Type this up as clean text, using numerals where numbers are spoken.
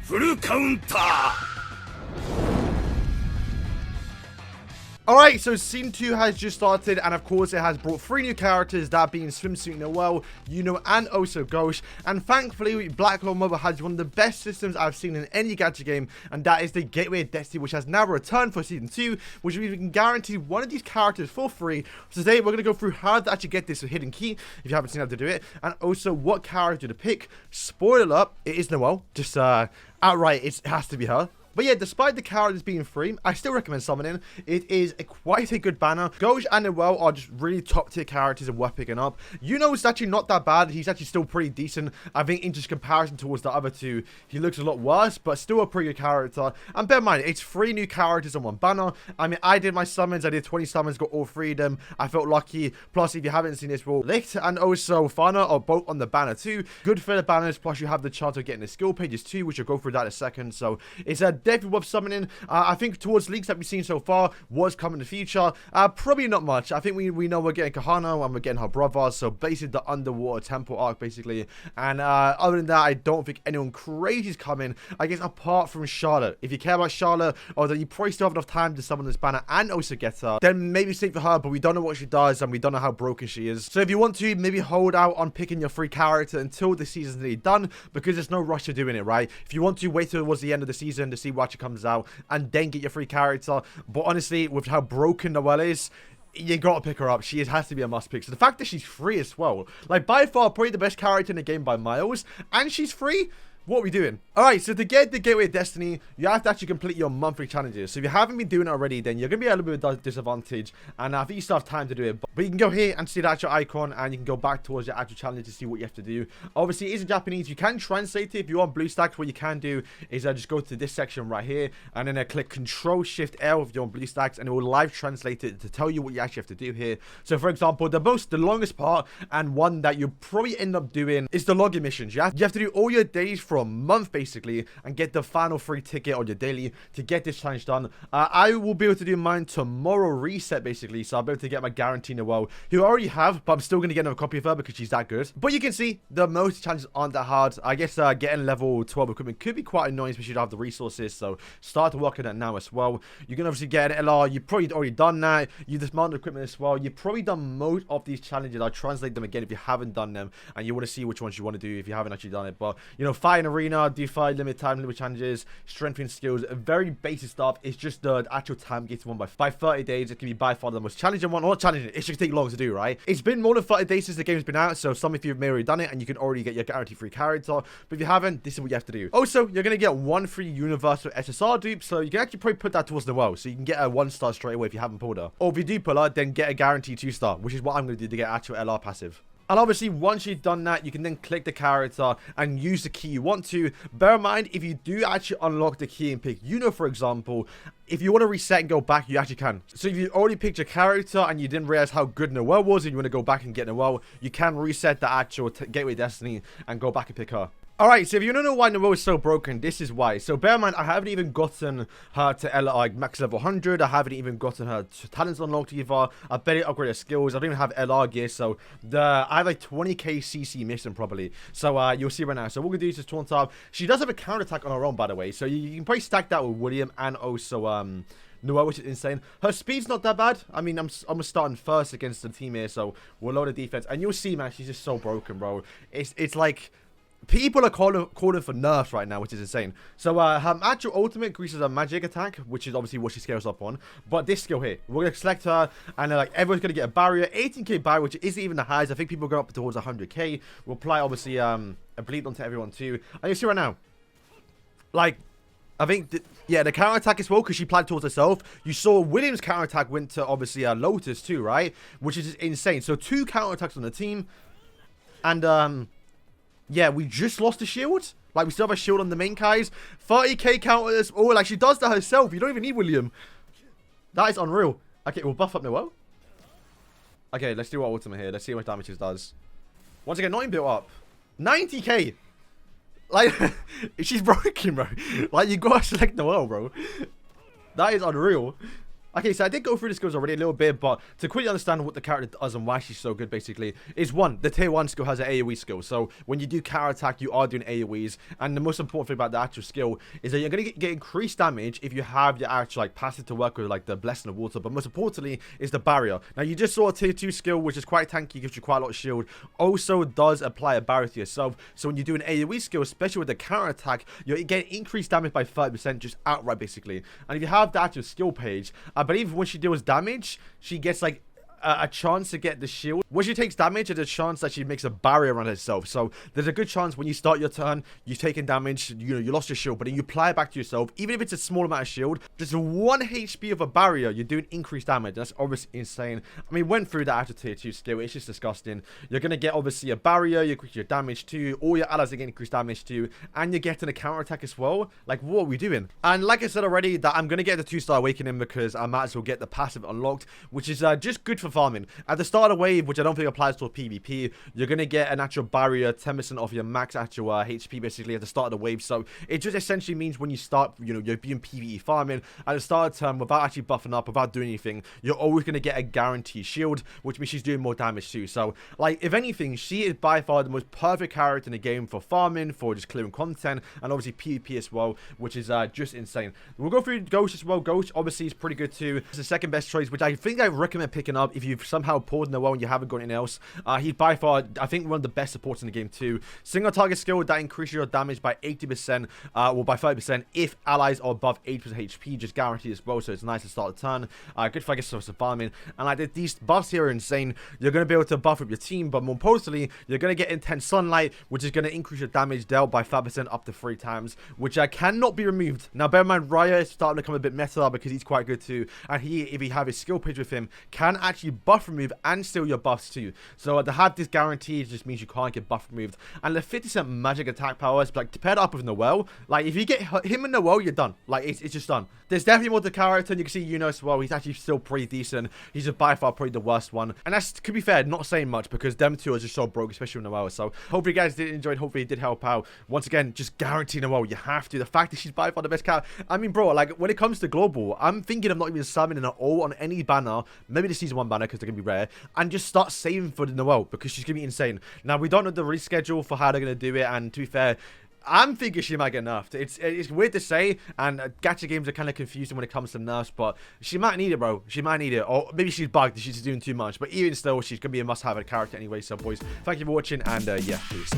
フルカウンター Alright, so Scene 2 has just started, and of course it has brought 3 new characters, that being SWIMSUIT Noelle, and also Ghost. And thankfully, Black Clover Mobile has one of the best systems I've seen in any gacha game, and that is the Gateway of Destiny, which has now returned for Season 2, which means we can guarantee one of these characters for free. So today, we're going to go through how to actually get this hidden key, if you haven't seen how to do it, and also what character to pick. Spoiler up, it is Noelle, just outright, it has to be her. But yeah, despite the characters being free, I still recommend summoning. It is quite a good banner. Goj and Noelle are just really top tier characters and worth picking up. Is actually not that bad. He's actually still pretty decent. I think in just comparison towards the other two, he looks a lot worse, but still a pretty good character. And bear in mind, it's 3 new characters on one banner. I mean, I did my summons. I did 20 summons, got all 3 of them. I felt lucky. Plus, if you haven't seen this, well, Licht and also Fana are both on the banner too. Good for the banners. Plus, you have the chance of getting the skill pages too, which I'll go through that in a second. So it's a definitely worth summoning. I think towards leaks that we've seen so far, what's coming in the future, probably not much. I think we know we're getting Kahana and we're getting her brother, so basically the underwater temple arc basically. And other than that, I don't think anyone crazy is coming, I guess, apart from Charlotte. If you care about Charlotte, or that you probably still have enough time to summon this banner and also get her, then maybe save for her, but we don't know what she does and we don't know how broken she is. So if you want to, maybe hold out on picking your free character until the season's nearly done, because there's no rush to doing it, right? If you want to, wait towards the end of the season to see what actually comes out and then get your free character. But honestly, with how broken Noelle is, you gotta pick her up. She has to be a must pick. So the fact that she's free as well, like by far probably the best character in the game by miles, and she's free. What are we doing? Alright, so to get the Gateway of Destiny, you have to actually complete your monthly challenges. So if you haven't been doing it already, then you're going to be a little bit of a disadvantage. And I think you still have time to do it. But you can go here and see the actual icon, and you can go back towards your actual challenge to see what you have to do. Obviously, it is in Japanese. You can translate it if you want BlueStacks. What you can do is just go to this section right here, and then click Control-Shift-L if you're on BlueStacks, and it will live translate it to tell you what you actually have to do here. So for example, the longest part, and one that you probably end up doing, is the login missions. You have to do all your days for a month basically and get the final free ticket on your daily to get this challenge done. I will be able to do mine tomorrow reset basically, so I'll be able to get my guarantee Noelle, who I already have, but I'm still going to get another copy of her because she's that good. But you can see the most challenges aren't that hard. I guess getting level 12 equipment could be quite annoying, especially if you don't have the resources, so start to work on that now as well. You can obviously get an LR. You've probably already done that. You dismount the equipment as well. You've probably done most of these challenges. I'll translate them again if you haven't done them and you want to see which ones you want to do if you haven't actually done it. But fight in arena, defy limit time limit challenges, strengthening skills, very basic stuff. It's just the actual time gated one by 30 days. It can be by far the most challenging one. Not challenging, it should take long to do, right? It's been more than 30 days since the game's been out, so some of you may have already done it and you can already get your guaranteed free character. But if you haven't, this is what you have to do. Also, you're going to get 1 free universal SSR dupe, so you can actually probably put that towards Noelle, so you can get a 1-star straight away if you haven't pulled her. Or if you do pull her, then get a guaranteed 2-star, which is what I'm going to do to get actual LR passive. And obviously, once you've done that, you can then click the character and use the key you want to. Bear in mind, if you do actually unlock the key and pick for example, if you want to reset and go back, you actually can. So if you already picked your character and you didn't realize how good Noelle was and you want to go back and get Noelle, you can reset the actual Gateway Destiny and go back and pick her. Alright, so if you don't know why Noelle is so broken, this is why. So bear in mind, I haven't even gotten her to like max level 100. I haven't even gotten her talents unlocked either. I barely upgraded her skills. I don't even have LR gear. So I have like 20k CC missing probably. So you'll see right now. So what we're going to do is just taunt up. She does have a counter attack on her own, by the way. So you can probably stack that with William and also Noelle, which is insane. Her speed's not that bad. I mean, I'm starting first against the team here, so we'll load the defense. And you'll see, man, she's just so broken, bro. It's like people are calling for nerfs right now, which is insane. So her actual ultimate increases her magic attack, which is obviously what she scales up on. But this skill here, we're gonna select her, and like everyone's gonna get a barrier, 18k barrier, which isn't even the highest. I think people go up towards 100k. We'll apply obviously a bleed onto everyone too. And you see right now, like, I think, yeah, the counter attack as well, because she applied towards herself. You saw William's counter attack went to obviously Lotus too, right? Which is insane. So 2 counter attacks on the team, and yeah, we just lost the shield. Like, we still have a shield on the main guys. 30k counters. Oh, like, she does that herself. You don't even need William. That is unreal. Okay, we'll buff up Noelle. Okay, let's do our ultimate here. Let's see how much damage this does. Once again, not even built up. 90k. Like, she's broken, bro. Like, you gotta select Noelle, bro. That is unreal. Okay, so I did go through the skills already a little bit, but to quickly understand what the character does and why she's so good, basically, is one, the tier 1 skill has an AoE skill. So when you do counter attack, you are doing AoEs, and the most important thing about the actual skill is that you're going to get increased damage if you have your actual like passive to work with, like the Blessing of Water, but most importantly is the barrier. Now, you just saw a tier 2 skill, which is quite tanky, gives you quite a lot of shield, also does apply a barrier to yourself. So when you do an AoE skill, especially with the counter attack, you're getting increased damage by 30% just outright, basically. And if you have the actual skill page, I believe when she deals damage, she gets like a chance to get the shield. When she takes damage, there's a chance that she makes a barrier around herself. So there's a good chance when you start your turn, you've taken damage, you know, you lost your shield, but then you apply it back to yourself. Even if it's a small amount of shield, just 1 HP of a barrier, you're doing increased damage. That's obviously insane. I mean, went through that after tier 2 skill, it's just disgusting. You're going to get obviously a barrier, you increase your damage too, all your allies are getting increased damage too, and you're getting a counter attack as well. Like, what are we doing? And like I said already, that I'm going to get the 2-star awakening because I might as well get the passive unlocked, which is just good for farming. At the start of the wave, which I don't think applies to PvP, you're going to get an actual barrier, 10% off your max actual HP basically at the start of the wave. So it just essentially means when you start, you know, you're being PvE farming at the start of the turn without actually buffing up, without doing anything, you're always going to get a guaranteed shield, which means she's doing more damage too. So like, if anything, she is by far the most perfect character in the game for farming, for just clearing content, and obviously PvP as well, which is just insane. We'll go through Ghost as well. Ghost obviously is pretty good too. It's the second best choice, which I think I recommend picking up if you've somehow paused Noelle and you haven't got anything else. He's by far, I think, one of the best supports in the game too. Single target skill that increases your damage by 80%, or by 30% if allies are above 8% HP, just guaranteed as well. So it's nice to start the turn. Good for, I guess, for farming. And like these buffs here are insane. You're going to be able to buff with your team, but more importantly, you're going to get intense sunlight, which is going to increase your damage dealt by 5% up to 3 times, which cannot be removed. Now, bear in mind, Raya is starting to become a bit meta because he's quite good too, and he, if you have his skill page with him, can actually buff remove and steal your buffs too. So to have this guaranteed just means you can't get buff removed. And the 50% magic attack powers, like, to pair that up with Noelle, like, if you get him and Noelle, you're done. Like, it's just done. There's definitely more to the character, and you can see Yuno as well. He's actually still pretty decent. He's just by far probably the worst one. And that's, to be fair, not saying much because them two are just so broke, especially with Noelle. So hopefully you guys did enjoy it. Hopefully it did help out. Once again, just guarantee Noelle. You have to. The fact that she's by far the best character. I mean, bro, like, when it comes to global, I'm thinking of not even summoning at all on any banner. Maybe the season 1 banner because they're going to be rare. And just start saving for the Noelle because she's going to be insane. Now, we don't know the release schedule for how they're going to do it. And to be fair, I'm thinking she might get nerfed. It's weird to say, and gacha games are kind of confusing when it comes to nerfs, but she might need it, bro. She might need it. Or maybe she's bugged, she's doing too much. But even still, she's going to be a must-have character anyway. So, boys, thank you for watching, and yeah, peace.